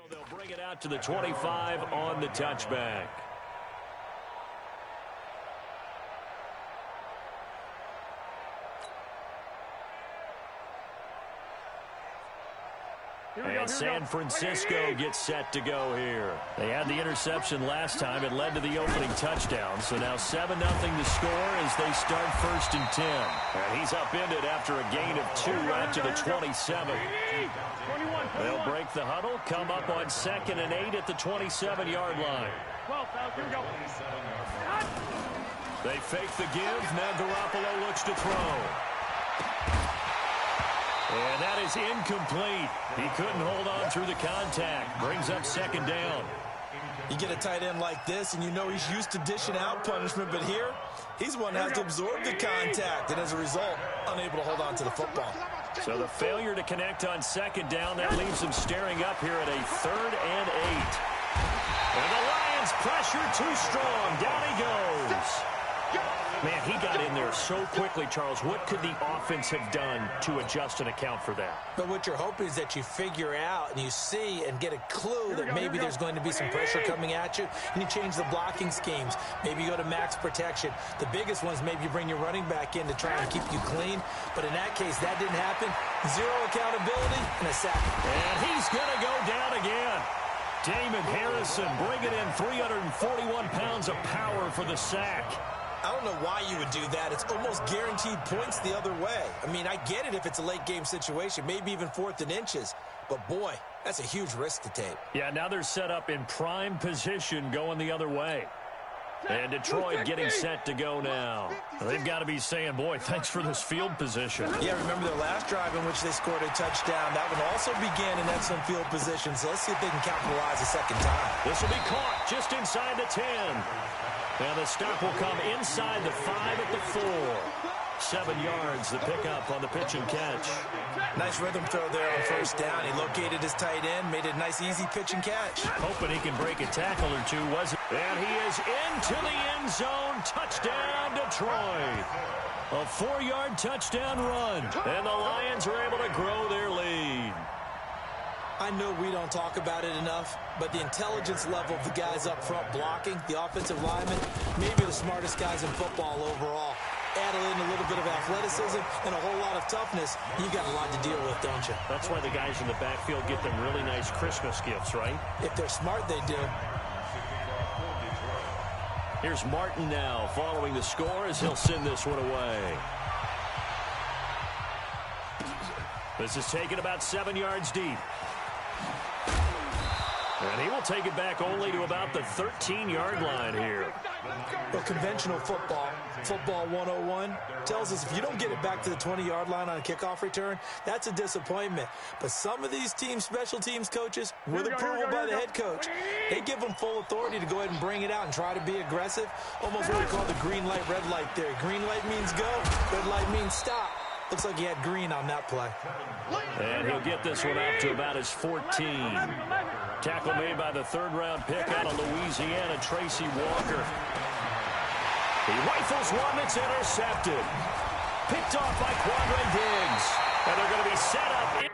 They'll bring it out to the 25 on the touchback. And San Francisco gets set to go here. They had the interception last time. It led to the opening touchdown. So now 7-0 to score as they start 1st and 10. And he's upended after a gain of 2 out to the 27. They'll break the huddle, come up on 2nd and 8 at the 27-yard line. They fake the give. Now Garoppolo looks to throw. And that is incomplete. He couldn't hold on through the contact. Brings up 2nd down. You get a tight end like this, and you know he's used to dishing out punishment, but here, he's one that has to absorb the contact, and as a result, unable to hold on to the football. So the failure to connect on 2nd down, that leaves him staring up here at a 3rd and 8. And the Lions pressure too strong. Down he goes. Man, he got in there so quickly, Charles. What could the offense have done to adjust and account for that? But what you're hoping is that you figure out and you see and get a clue that maybe there's going to be some pressure coming at you, and you change the blocking schemes. Maybe you go to max protection. The biggest one is maybe you bring your running back in to try and keep you clean. But in that case, that didn't happen. 0 accountability and a sack. And he's going to go down again. Damon Harrison bringing in 341 pounds of power for the sack. I don't know why you would do that. It's almost guaranteed points the other way. I mean, I get it if it's a late-game situation, maybe even 4th and inches. But, boy, that's a huge risk to take. Yeah, now they're set up in prime position going the other way. And Detroit getting set to go now. They've got to be saying, boy, thanks for this field position. Yeah, remember their last drive in which they scored a touchdown. That one also began in excellent field position. So let's see if they can capitalize a second time. This will be caught just inside the 10. Now the stop will come inside the 5 at the 4. 7 yards, the pickup on the pitch and catch. Nice rhythm throw there on 1st down. He located his tight end, made it a nice, easy pitch and catch. Hoping he can break a tackle or two, wasn't it? And he is into the end zone. Touchdown, Detroit. A 4-yard touchdown run. And the Lions are able to grow their lead. I know we don't talk about it enough, but the intelligence level of the guys up front blocking, the offensive linemen, maybe the smartest guys in football overall. Add in a little bit of athleticism and a whole lot of toughness, you got a lot to deal with, don't you? That's why the guys in the backfield get them really nice Christmas gifts, right? If they're smart, they do. Here's Martin now following the score as he'll send this one away. This is taken about 7 yards deep. And he will take it back only to about the 13-yard line here. Well, conventional football, football 101, tells us if you don't get it back to the 20-yard line on a kickoff return, that's a disappointment. But some of these teams, special teams coaches, with approval by the head coach, they give them full authority to go ahead and bring it out and try to be aggressive. Almost what we call the green light, red light theory. Green light means go, red light means stop. Looks like he had green on that play. And he'll get this one out to about his 14. Tackle made by the 3rd-round pick out of Louisiana, Tracy Walker. He rifles one that's intercepted. Picked off by Quandre Diggs. And they're going to be set up.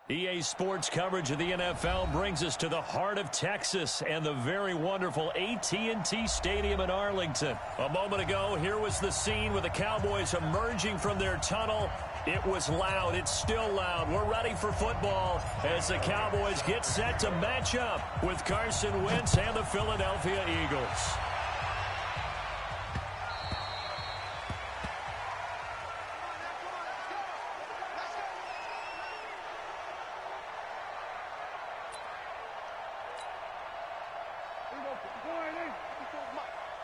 EA Sports coverage of the NFL brings us to the heart of Texas and the very wonderful AT&T Stadium in Arlington. A moment ago, here was the scene with the Cowboys emerging from their tunnel. It was loud. It's still loud. We're ready for football as the Cowboys get set to match up with Carson Wentz and the Philadelphia Eagles.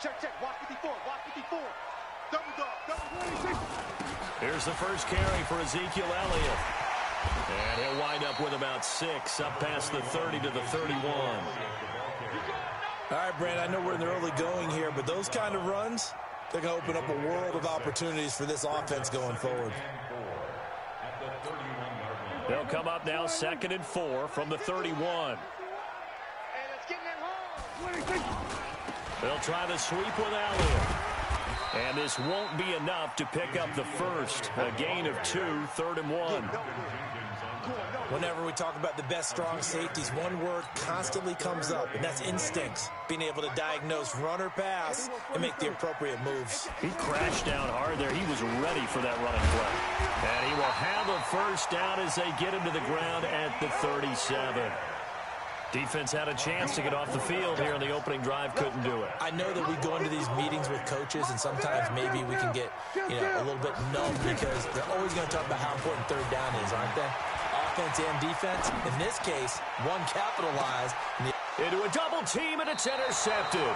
Check. Watch 54. Double dog. Here's the first carry for Ezekiel Elliott. And he'll wind up with about 6, up past the 30 to the 31. All right, Brandon, I know we're in the early going here, but those kind of runs, they're going to open up a world of opportunities for this offense going forward. They'll come up now 2nd and 4 from the 31. They'll try the sweep with Elliott. And this won't be enough to pick up the first. A gain of 2, 3rd and 1. Whenever we talk about the best strong safeties, one word constantly comes up, and that's instincts. Being able to diagnose run or pass and make the appropriate moves. He crashed down hard there. He was ready for that running play. And he will have a first down as they get him to the ground at the 37. Defense had a chance to get off the field here in the opening drive, couldn't do it. I know that we go into these meetings with coaches, and sometimes maybe we can get, a little bit numb because they're always going to talk about how important 3rd down is, aren't they? Offense and defense. In this case, one capitalized. Into a double team, and it's intercepted.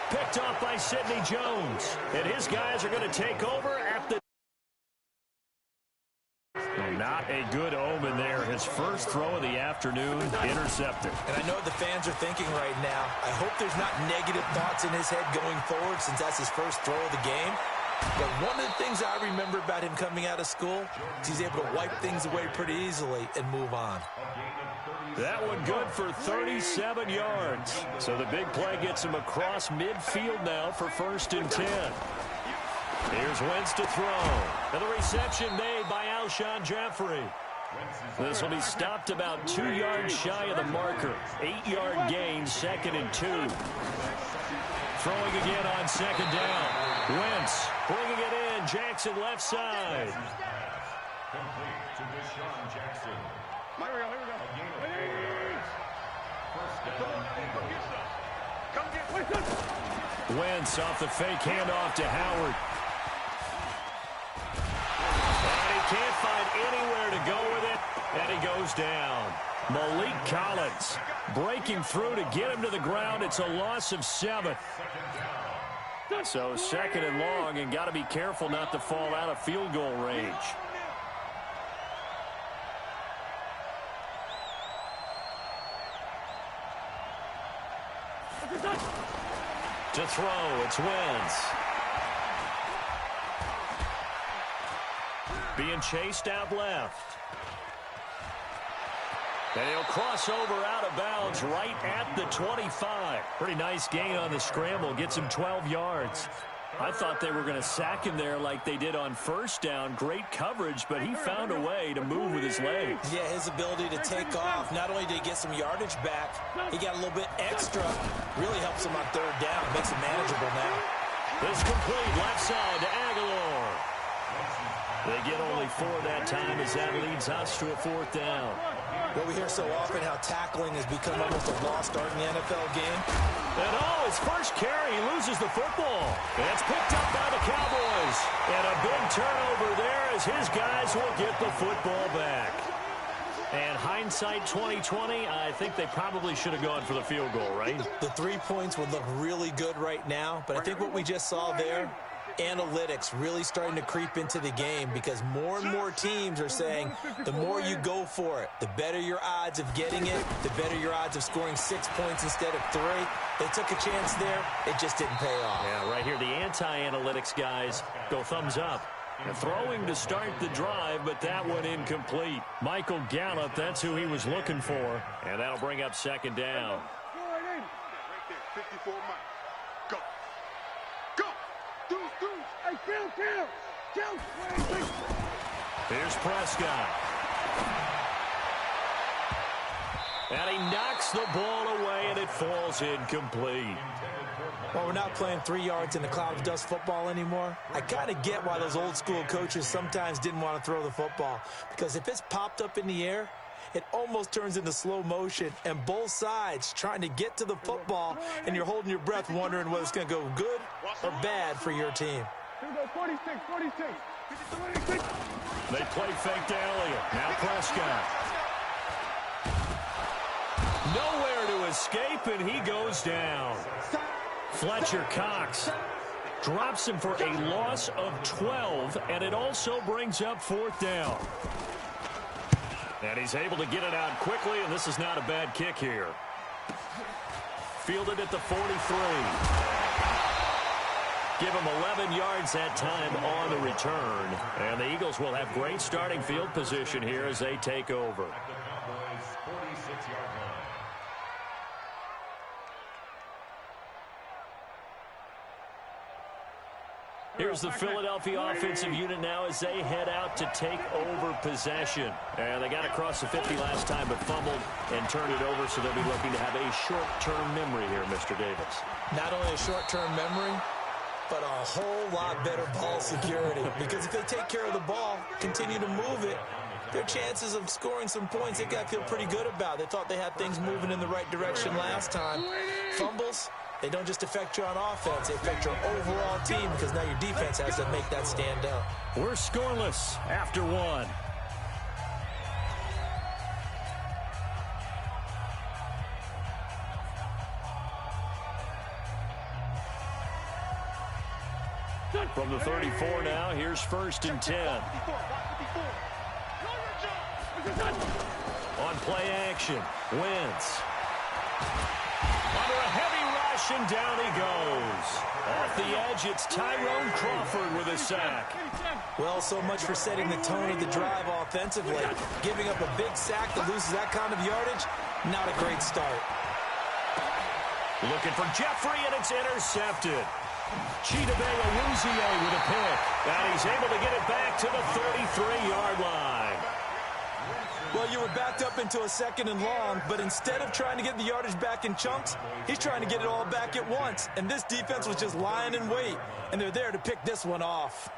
Picked off by Sidney Jones. And his guys are going to take over at the... Not a good omen there. His first throw of the afternoon, intercepted. And I know what the fans are thinking right now. I hope there's not negative thoughts in his head going forward since that's his first throw of the game. But one of the things I remember about him coming out of school is he's able to wipe things away pretty easily and move on. That one good for 37 yards. So the big play gets him across midfield now for 1st and 10. Here's Wentz to throw. And the reception made by Alshon Jeffrey. This will be stopped about 2 yards shy of the marker. 8-yard gain, 2nd and 2. Throwing again on 2nd down. Wentz bringing it in. Jackson left side. Wentz off the fake handoff to Howard. Can't find anywhere to go with it, and he goes down. Malik Collins breaking through to get him to the ground. It's a loss of 7. So 2nd and long, and got to be careful not to fall out of field goal range. To throw, it's Wentz. Being chased out left. And he'll cross over out of bounds right at the 25. Pretty nice gain on the scramble. Gets him 12 yards. I thought they were going to sack him there like they did on 1st down. Great coverage, but he found a way to move with his legs. Yeah, his ability to take off. Not only did he get some yardage back, he got a little bit extra. Really helps him on 3rd down. Makes it manageable now. This complete left side to Aguilar. They get only 4 that time as that leads us to a 4th down. Well, we hear so often how tackling has become almost a lost art in the NFL game. And his first carry, he loses the football. That's picked up by the Cowboys. And a big turnover there as his guys will get the football back. And hindsight 2020, I think they probably should have gone for the field goal, right? The 3 points would look really good right now, but I think what we just saw there, analytics really starting to creep into the game because more and more teams are saying the more you go for it, the better your odds of getting it, the better your odds of scoring 6 points instead of 3. They took a chance there. It just didn't pay off. Yeah, right here, the anti-analytics guys go thumbs up. And throwing to start the drive, but that one incomplete. Michael Gallup, that's who he was looking for. And that'll bring up 2nd down. 54 Mike. Go. Go. Deuce. Hey, kill. Here's Prescott. And he knocks the ball away, and it falls incomplete. Well, we're not playing 3 yards in the cloud of dust football anymore. I kind of get why those old school coaches sometimes didn't want to throw the football. Because if it's popped up in the air, it almost turns into slow motion, and both sides trying to get to the football, and you're holding your breath wondering whether it's going to go good or bad for your team. 46. They play fake to Elliott. Now Prescott. Nowhere to escape, and he goes down. Fletcher Cox drops him for a loss of 12, and it also brings up 4th down. And he's able to get it out quickly, and this is not a bad kick here. Fielded at the 43. Give him 11 yards that time on the return. And the Eagles will have great starting field position here as they take over. Here's the Philadelphia offensive unit now as they head out to take over possession. And they got across the 50 last time but fumbled and turned it over, so they'll be looking to have a short-term memory here, Mr. Davis. Not only a short-term memory, but a whole lot better ball security. Because if they take care of the ball, continue to move it, their chances of scoring some points, they got to feel pretty good about. They thought they had things moving in the right direction last time. Fumbles, they don't just affect you on offense, they affect your overall team because now your defense has to make that stand up. We're scoreless after 1. From the 34 now, here's 1st and 10. On play action, Wentz. Under a heavy rush, and down he goes. Off the edge, it's Tyrone Crawford with a sack. Well, so much for setting the tone of the drive offensively. Giving up a big sack that loses that kind of yardage, not a great start. Looking for Jeffrey, and it's intercepted. Chidobe Awuzie with a pick. And he's able to get it back to the 33-yard line. Well, you were backed up into a 2nd and long, but instead of trying to get the yardage back in chunks, he's trying to get it all back at once. And this defense was just lying in wait, and they're there to pick this one off.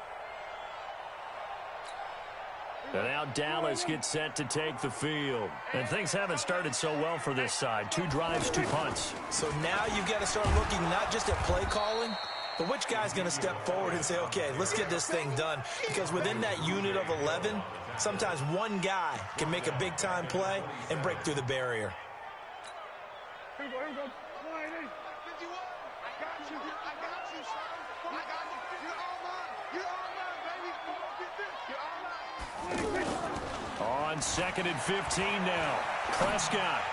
And now Dallas gets set to take the field. And things haven't started so well for this side. 2 drives, 2 punts. So now you've got to start looking not just at play calling, but which guy's going to step forward and say, okay, let's get this thing done. Because within that unit of 11, sometimes one guy can make a big-time play and break through the barrier. Here we go. 51. I got you, son. I got you. You're all mine. You're all mine, baby. You're all mine. On 2nd and 15 now. Prescott.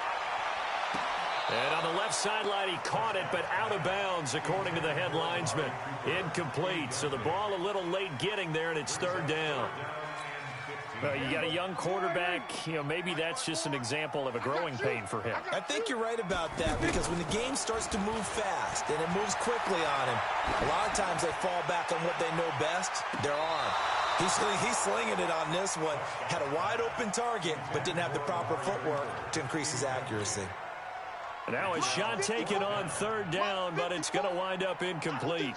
And on the left sideline, he caught it, but out of bounds, according to the head linesman. Incomplete. So the ball a little late getting there, and it's 3rd down. Well, you got a young quarterback. You know, maybe that's just an example of a growing pain for him. I think you're right about that, because when the game starts to move fast and it moves quickly on him, a lot of times they fall back on what they know best, their arm. He's slinging it on this one. Had a wide-open target, but didn't have the proper footwork to increase his accuracy. Now a shot taken on 3rd down, but it's going to wind up incomplete.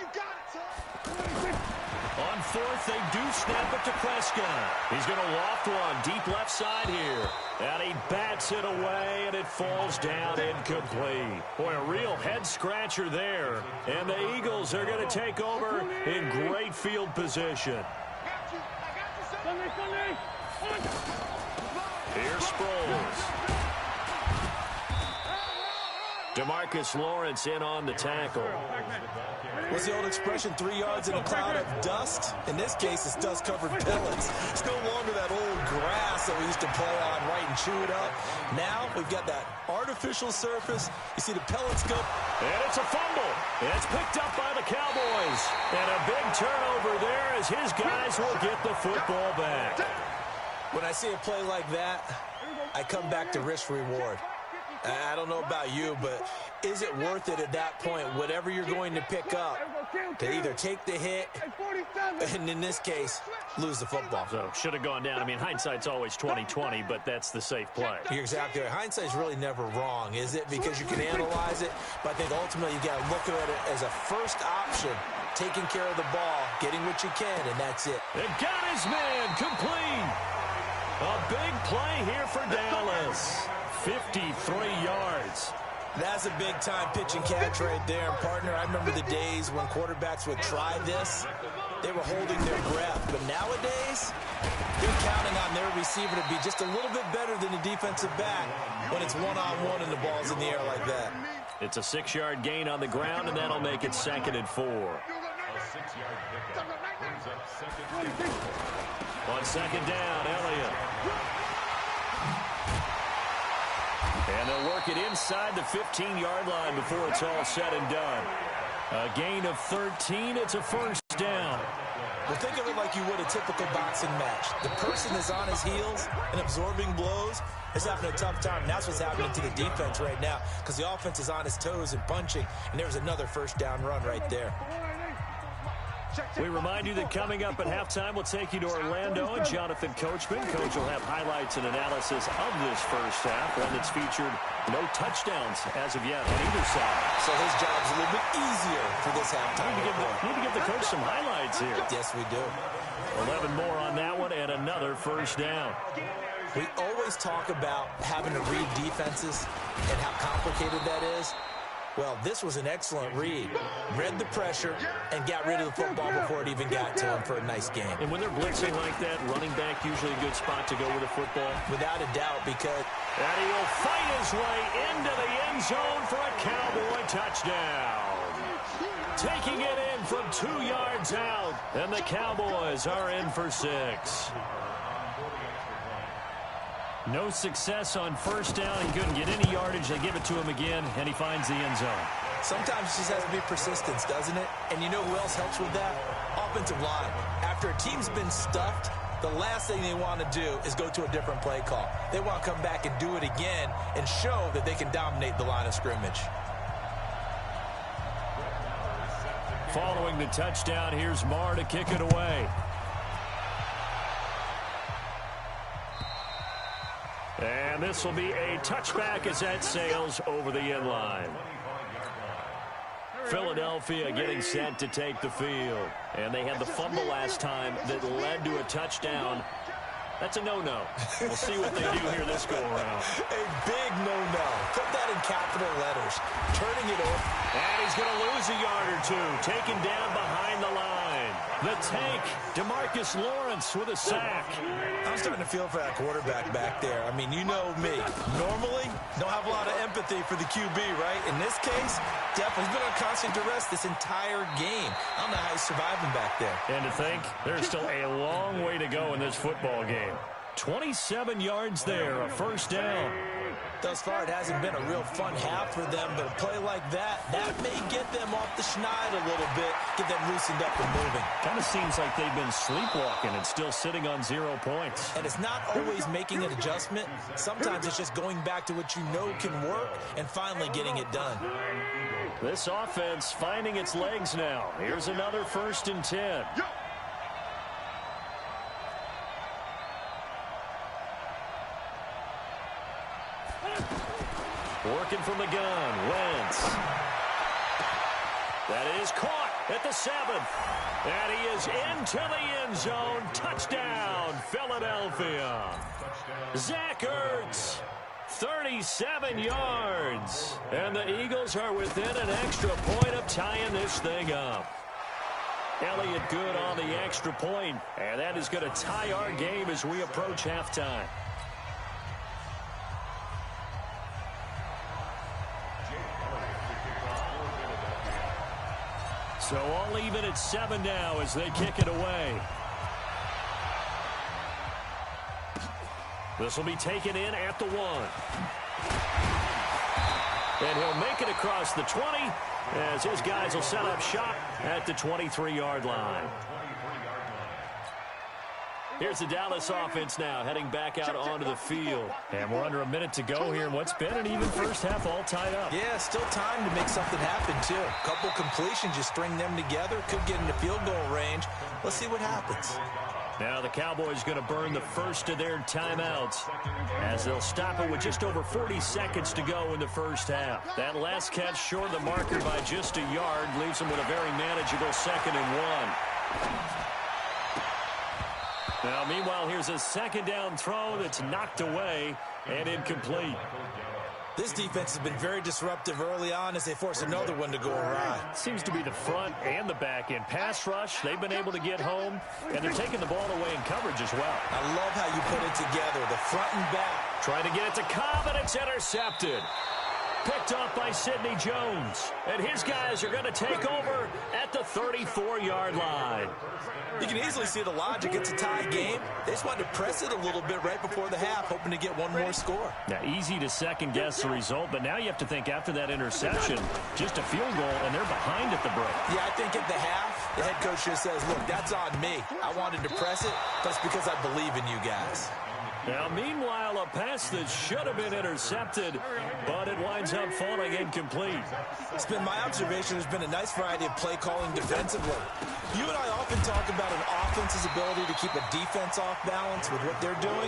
On 4th, they do snap it to Prescott. He's going to loft one deep left side here. And he bats it away, and it falls down incomplete. Boy, a real head-scratcher there. And the Eagles are going to take over in great field position. Here's Sproles. DeMarcus Lawrence in on the tackle. What's the old expression, 3 yards in a cloud of dust? In this case, it's dust-covered pellets. It's no longer that old grass that we used to play on, right, and chew it up. Now we've got that artificial surface. You see the pellets go. And it's a fumble. It's picked up by the Cowboys. And a big turnover there as his guys will get the football back. When I see a play like that, I come back to risk-reward. I don't know about you, but is it worth it at that point, whatever you're going to pick up, to either take the hit and, in this case, lose the football? So, should have gone down. I mean, hindsight's always 20/20, but that's the safe play. You're exactly right. Hindsight's really never wrong, is it? Because you can analyze it, but I think ultimately you got to look at it as a first option, taking care of the ball, getting what you can, and that's it. It got his man complete. A big play here for Dallas. 53 yards. That's a big-time pitch and catch right there. And, partner, I remember the days when quarterbacks would try this. They were holding their breath. But nowadays, they're counting on their receiver to be just a little bit better than the defensive back when it's one-on-one and the ball's in the air like that. It's a 6-yard gain on the ground, and that'll make it 2nd and 4. On 2nd down, Elliott. And they'll work it inside the 15-yard line before it's all said and done. A gain of 13. It's a first down. Well, think of it like you would a typical boxing match. The person is on his heels and absorbing blows is having a tough time. And that's what's happening to the defense right now because the offense is on his toes and punching, and there's another first down run right there. We remind you that coming up at halftime, we'll take you to Orlando and Jonathan Coachman. Coach will have highlights and analysis of this first half, one that's featured no touchdowns as of yet on either side. So his job's a little bit easier for this halftime. Need to give the coach some highlights here. Yes, we do. 11 more on that one and another first down. We always talk about having to read defenses and how complicated that is. Well, this was an excellent read. Read the pressure and got rid of the football before it even got to him for a nice game. And when they're blitzing like that, running back usually a good spot to go with the football. Without a doubt, because... And he'll fight his way into the end zone for a Cowboy touchdown. Taking it in from 2 yards out, and the Cowboys are in for 6. No success on first down. He couldn't get any yardage. They give it to him again, and he finds the end zone. Sometimes it just has to be persistence, doesn't it? And you know who else helps with that? Offensive line. After a team's been stuffed, the last thing they want to do is go to a different play call. They want to come back and do it again and show that they can dominate the line of scrimmage. Following the touchdown, here's Marr to kick it away. And this will be a touchback as that sails over the end line. Philadelphia getting set to take the field. And they had the fumble last time that led to a touchdown. That's a no-no. We'll see what they do here this go-around. A big no-no. Put that in capital letters. Turning it over. And he's going to lose a yard or two. Taken down behind the line. The tank, DeMarcus Lawrence with a sack. I'm starting to feel for that quarterback back there. I mean, you know me. Normally, don't have a lot of empathy for the QB, right? In this case, definitely. He's been on constant duress this entire game. I don't know how he's surviving back there. And to think, there's still a long way to go in this football game. 27 yards there, a first down. Thus far, it hasn't been a real fun half for them, but a play like that may get them off the schneid a little bit, get them loosened up and moving. Kind of seems like they've been sleepwalking and still sitting on 0 points. And it's not always making an adjustment. Sometimes it's just going back to what you know can work and finally getting it done. This offense finding its legs now. Here's another 1st and 10. Working from the gun, Wentz. That is caught at the 7. And he is into the end zone. Touchdown, Philadelphia. Zach Ertz, 37 yards. And the Eagles are within an extra point of tying this thing up. Elliott good on the extra point. And that is going to tie our game as we approach halftime. So all even at 7 now as they kick it away. This will be taken in at the 1. And he'll make it across the 20 as his guys will set up shop at the 23-yard line. Here's the Dallas offense now heading back out onto the field. And we're under a minute to go here in what's been an even first half all tied up. Yeah, still time to make something happen, too. A couple completions, you string them together, could get into field goal range. Let's see what happens. Now the Cowboys going to burn the first of their timeouts as they'll stop it with just over 40 seconds to go in the first half. That last catch short of the marker by just a yard leaves them with a very manageable 2nd and 1. Now, meanwhile, here's a second down throw that's knocked away and incomplete. This defense has been very disruptive early on as they force another one to go awry. Seems to be the front and the back end. Pass rush, they've been able to get home, and they're taking the ball away in coverage as well. I love how you put it together, the front and back. Trying to get it to Cobb, and it's intercepted. Picked off by Sidney Jones. And his guys are going to take over at the 34-yard line. You can easily see the logic. It's a tie game. They just wanted to press it a little bit right before the half, hoping to get one more score. Now, easy to second-guess the result, but now you have to think after that interception, just a field goal, and they're behind at the break. Yeah, I think at the half, the head coach just says, look, that's on me. I wanted to press it, but it's because I believe in you guys. Now, meanwhile, a pass that should have been intercepted, but it winds up falling incomplete. It's been my observation there's been a nice variety of play calling defensively. You and I often talk about an offense's ability to keep a defense off balance with what they're doing.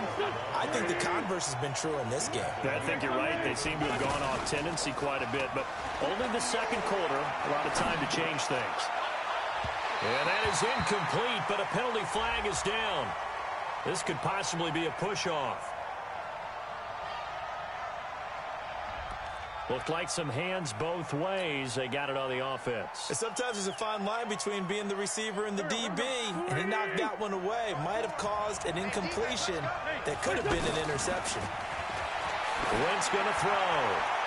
I think the converse has been true in this game. I think you're right. They seem to have gone off tendency quite a bit, but only the second quarter, a lot of time to change things. And that is incomplete, but a penalty flag is down. This could possibly be a push-off. Looked like some hands both ways. They got it on the offense. And sometimes there's a fine line between being the receiver and the DB, and he knocked that one away. Might have caused an incompletion that could have been an interception. Wentz going to throw.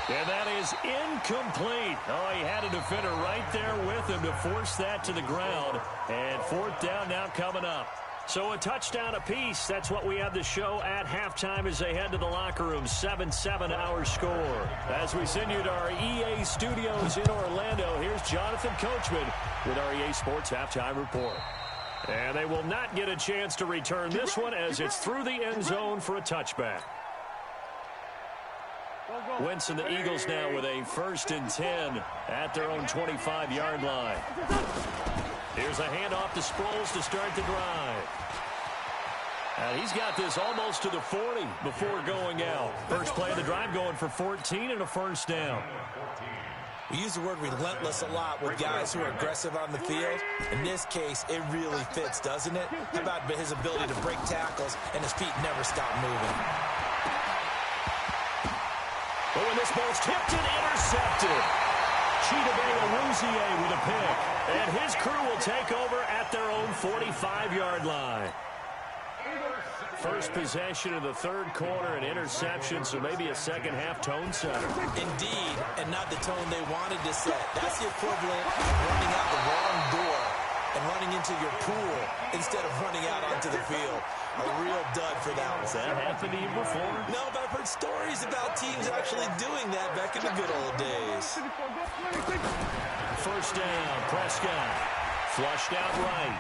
And that is incomplete. Oh, he had a defender right there with him to force that to the ground. And 4th down now coming up. So a touchdown apiece. That's what we have to show at halftime as they head to the locker room. 7-7 our score. As we send you to our EA studios in Orlando, here's Jonathan Coachman with our EA Sports Halftime Report. And they will not get a chance to return this one as it's through the end zone for a touchback. Wentz and the Eagles now with a 1st and 10 at their own 25-yard line. Here's a handoff to Sproles to start the drive. And he's got this almost to the 40 before going out. First play of the drive going for 14 and a 1st down. We use the word relentless a lot with guys who are aggressive on the field. In this case, it really fits, doesn't it? How about his ability to break tackles and his feet never stop moving? But when this ball's tipped and intercepted, Chidobe with a pick. And his crew will take over at their own 45-yard line. First possession of the 3rd quarter, an interception, so maybe a second-half tone setter. Indeed, and not the tone they wanted to set. That's the equivalent of running out the wrong door and running into your pool instead of running out onto the field. A real dud for that one. Has that happened to you before? No, but I've heard stories about teams actually doing that back in the good old days. 1st down, Prescott. Flushed out right.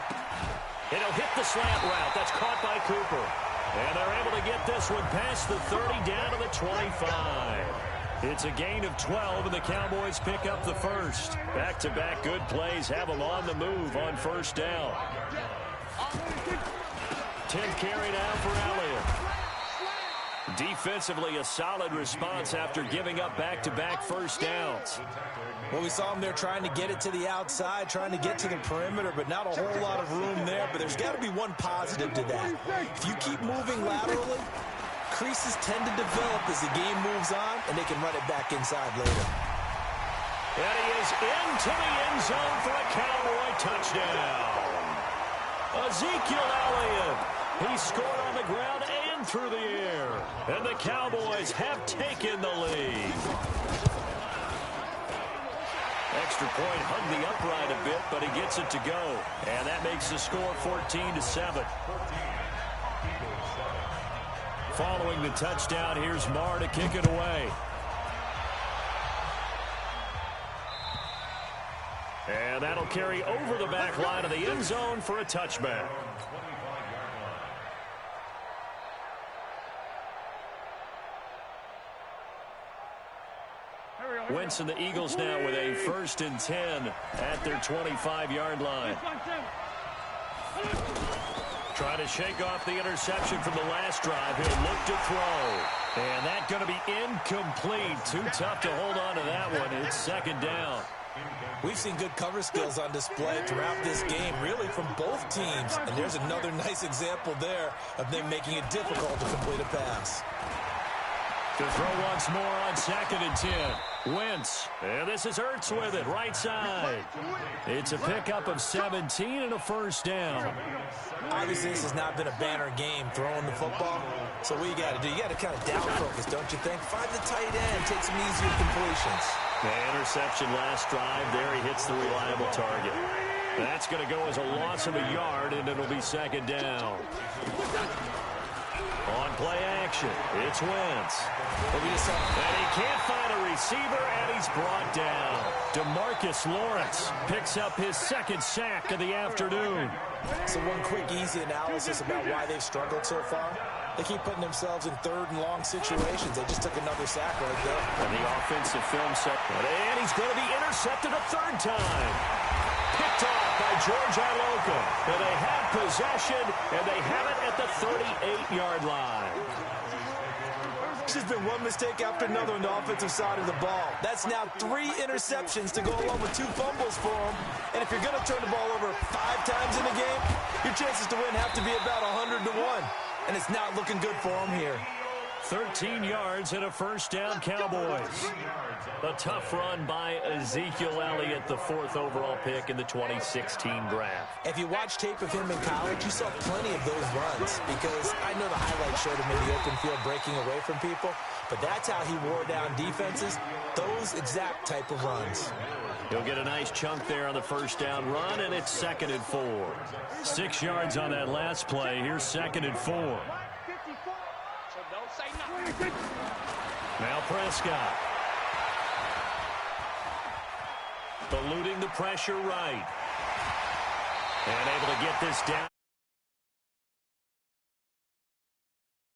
It'll hit the slant route. That's caught by Cooper. And they're able to get this one past the 30 down to the 25. It's a gain of 12, and the Cowboys pick up the 1st. Back-to-back good plays have them on the move on 1st down. 10th carry now for Elliott. Defensively, a solid response after giving up back-to-back 1st downs. Well, we saw him there trying to get it to the outside, trying to get to the perimeter, but not a whole lot of room there. But there's got to be one positive to that. If you keep moving laterally, creases tend to develop as the game moves on, and they can run it back inside later. And he is into the end zone for a Cowboy touchdown. Ezekiel Elliott. He scored on the ground and through the air. And the Cowboys have taken the lead. Extra point hugged the upright a bit, but he gets it to go. And that makes the score 14-7. Following the touchdown, here's Marr to kick it away. And that'll carry over the back line of the end zone for a touchback. Wentz and the Eagles now with a 1st and 10 at their 25-yard line. Trying to shake off the interception from the last drive. He'll look to throw. And that's going to be incomplete. Too tough to hold on to that one. It's 2nd down. We've seen good cover skills on display throughout this game, really from both teams. And there's another nice example there of them making it difficult to complete a pass. To throw once more on 2nd and 10. Wentz. And this is Ertz with it, right side. It's a pickup of 17 and a 1st down. Obviously, this has not been a banner game throwing the football. So what you got to do, you got to kind of down focus, don't you think? Find the tight end, take some easier completions. The interception last drive. There he hits the reliable target. That's going to go as a loss of a yard, and it'll be 2nd down. On play action, it's Wentz. And he can't find a receiver, and he's brought down. DeMarcus Lawrence picks up his 2nd sack of the afternoon. So one quick, easy analysis about why they've struggled so far. They keep putting themselves in 3rd and long situations. They just took another sack right there. And the offensive film set. And he's going to be intercepted a 3rd time. Picked off by George Iloka. And they have possession, and they have it at the 38-yard line. There's been one mistake after another on the offensive side of the ball. That's now 3 interceptions to go along with 2 fumbles for them. And if you're going to turn the ball over 5 times in a game, your chances to win have to be about 100 to 1. And it's not looking good for them here. 13 yards and a 1st down, Cowboys. A tough run by Ezekiel Elliott, the 4th overall pick in the 2016 draft. If you watch tape of him in college, you saw plenty of those runs, because I know the highlights showed him in the open field breaking away from people, but that's how he wore down defenses, those exact type of runs. He'll get a nice chunk there on the 1st down run, and it's 2nd and 4. 6 yards on that last play. Here's 2nd and 4. Now Prescott. Eluding the pressure right. And able to get this down.